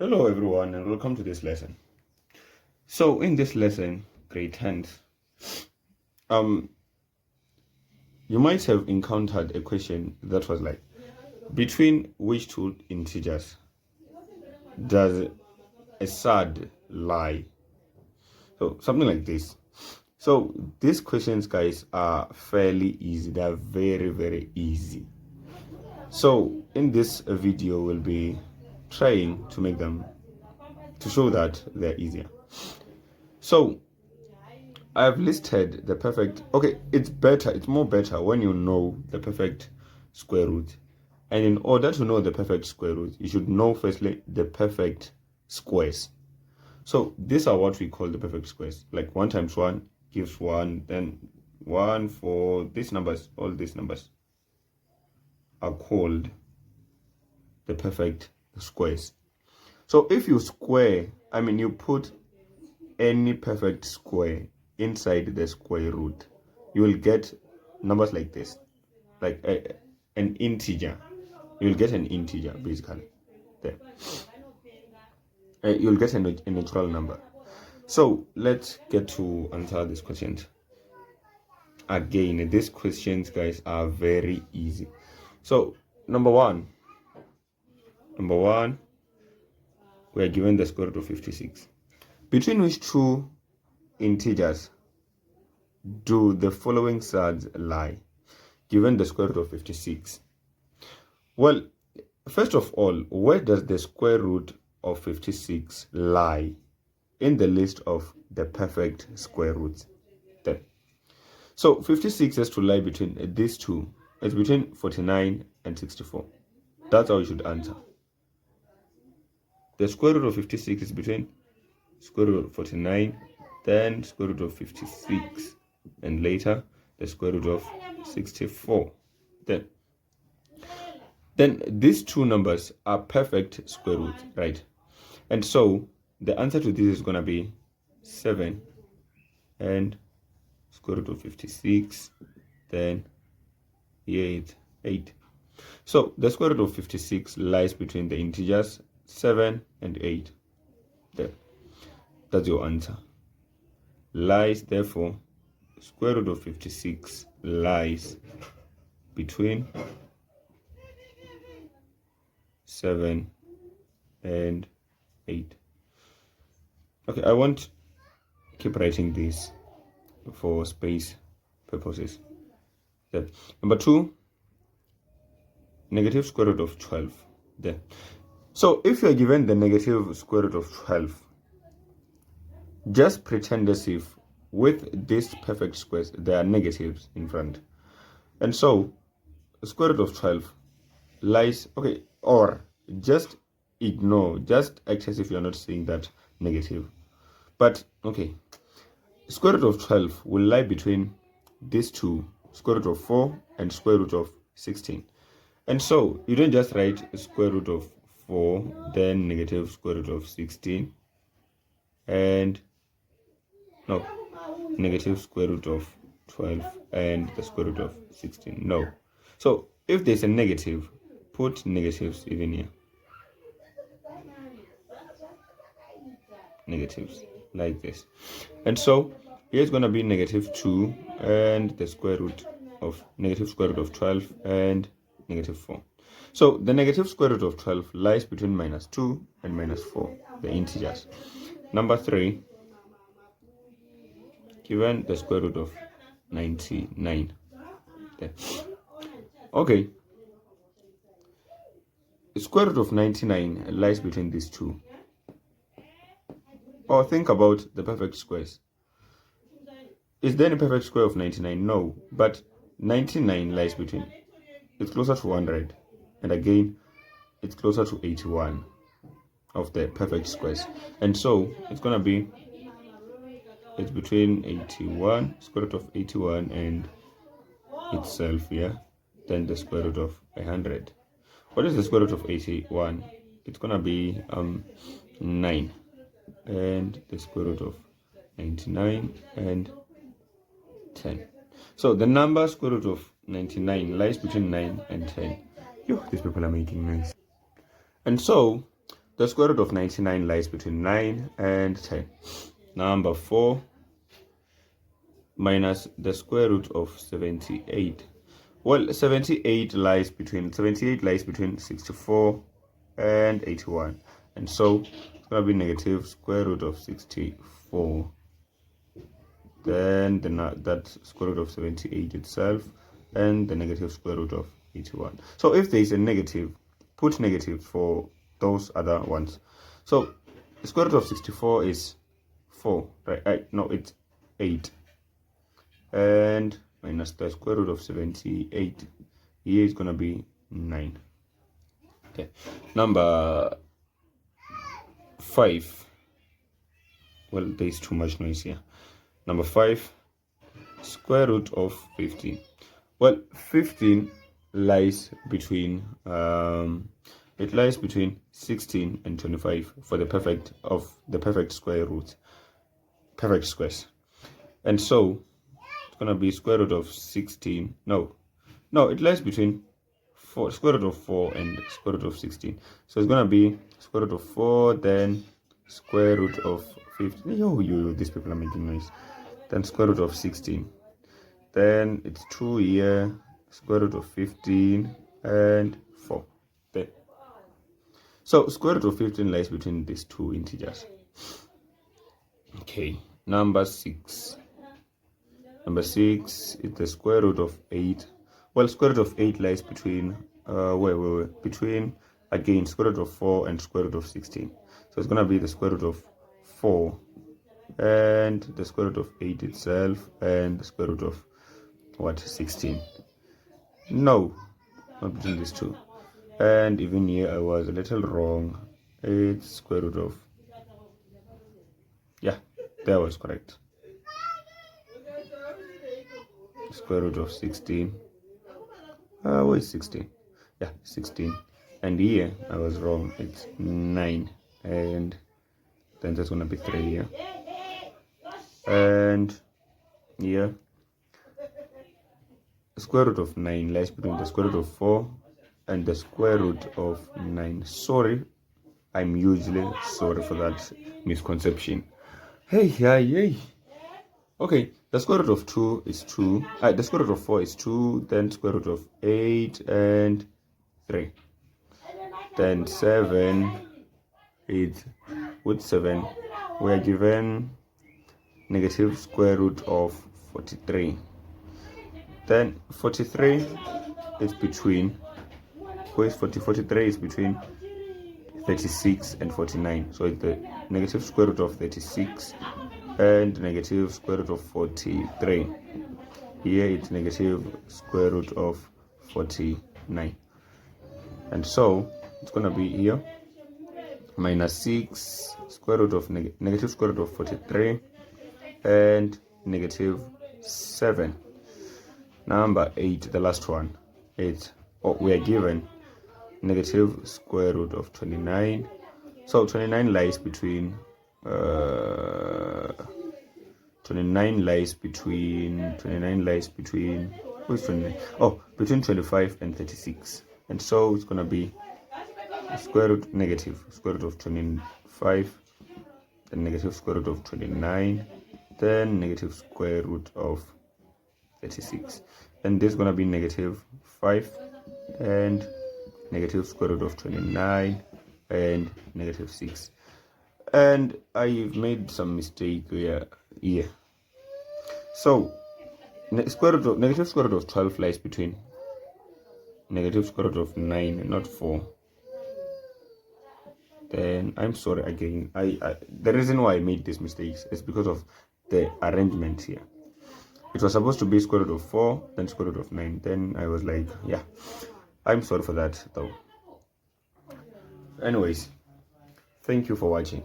Hello everyone and welcome to this lesson. So in this lesson, grade 10, you might have encountered a question that was like, between which two integers does a surd lie? So something like this. So these questions, guys, are fairly easy. They are very easy. So in this video, we'll be trying to make them, to show that they're easier. So I've listed the perfect, okay, it's more better when you know the perfect square root. And in order to know the perfect square root, you should know firstly the perfect squares. So these are what we call the perfect squares. Like 1 times 1 gives 1, then 1 for these numbers, all these numbers are called the perfect squares. So if you you put any perfect square inside the square root, you will get numbers like this, like an integer. You will get an integer basically there. You'll get a natural number. So let's get to answer these questions. Again, these questions, guys, are very easy. So number one, we are given the square root of 56. Between which two integers do the following surds lie, given the square root of 56? Well, first of all, where does the square root of 56 lie in the list of the perfect square roots? Then, so 56 has to lie between these two. It's between 49 and 64. That's how you should answer. The square root of 56 is between square root of 49, then square root of 56, and later the square root of 64. Then these two numbers are perfect square roots, right? And so the answer to this is going to be 7 and square root of 56, then 8. So the square root of 56 lies between the integers 7 and 8. There. That's your answer. Lies, therefore, square root of 56 lies between 7 and 8. Okay, I won't keep writing this for space purposes. There. Number 2, negative square root of 12. There. So if you are given the negative square root of 12, just pretend as if with these perfect squares there are negatives in front. And so square root of 12 lies, okay, or just ignore, just act as if you're not seeing that negative. But okay, square root of 12 will lie between these two, square root of 4 and square root of 16. And so you don't just write square root of 4 then negative square root of 16 and no, negative square root of 12 and the square root of 16. No. So if there's a negative, put negatives even here. Negatives like this. And so here's going to be negative 2 and the square root of negative square root of 12 and negative 4. So the negative square root of 12 lies between minus 2 and minus 4, the integers. Number 3, given the square root of 99. There. Okay. The square root of 99 lies between these two. Or think about the perfect squares. Is there any perfect square of 99? No. But 99 lies between. It's closer to 100. And again, it's closer to 81 of the perfect squares. And so it's going to be, it's between 81, square root of 81 and itself, yeah, then the square root of 100. What is the square root of 81? It's gonna be 9, and the square root of 99 and 10. So the number square root of 99 lies between 9 and 10. Yo, these people are making noise. And so the square root of 99 lies between 9 and 10. Number 4, minus the square root of 78. Well, 78 lies between 64 and 81, and so it's going to be negative square root of 64. Then that square root of 78 itself, and the negative square root of 81. So if there is a negative, put negative for those other ones. So the square root of 64 is 4, right? No, it's 8. And minus the square root of 78, here is going to be 9. Okay, number 5. Well, there is too much noise here. Number 5, square root of 15. Well, 15 lies between it lies between 16 and 25 for the perfect square root, perfect squares. And so it's gonna be square root of 16. No, it lies between square root of 4 and square root of 16. So it's gonna be square root of 4, then square root of 15. Yo, these people are making noise. Then square root of 16. Then it's 2 here, square root of 15, and 4. There. So square root of 15 lies between these two integers. Okay, number 6. Number 6 is the square root of 8. Well, square root of 8 lies between between, again, square root of 4 and square root of 16. So it's gonna be the square root of 4 and the square root of 8 itself, and the square root of 16. No, not between these two. And even here I was a little wrong. It's square root of, yeah, that was correct. Square root of 16. Where is 16? Yeah, 16. And here I was wrong. It's 9, and then there's gonna be 3 here. And here, the square root of 9 lies between the square root of 4 and the square root of 9. Sorry, I'm usually sorry for that misconception. Hey. Okay, the square root of 2 is 2. The square root of 4 is 2. Then square root of 8 and 3. Then 7 is, with 7 we are given negative square root of 43. Then 43 is between, where's 43 is between 36 and 49. So it's the negative square root of 36 and negative square root of 43. Here it's negative square root of 49. And so it's gonna be here minus 6 square root of negative square root of 43 and negative 7. Number 8, the last one, we are given negative square root of 29. So 29 lies between who's 29? Oh, between 25 and 36. And so it's gonna be negative square root of 25, then negative square root of 29, then negative square root of 36. And this is gonna be negative 5 and negative square root of 29 and negative 6. And I've made some mistake here. So negative square root of 12 lies between negative square root of 9 and not 4. Then I'm sorry again. The reason why I made these mistakes is because of the arrangement here. It was supposed to be square root of 4, then square root of 9. Then I was like, yeah, I'm sorry for that though. Anyways, thank you for watching.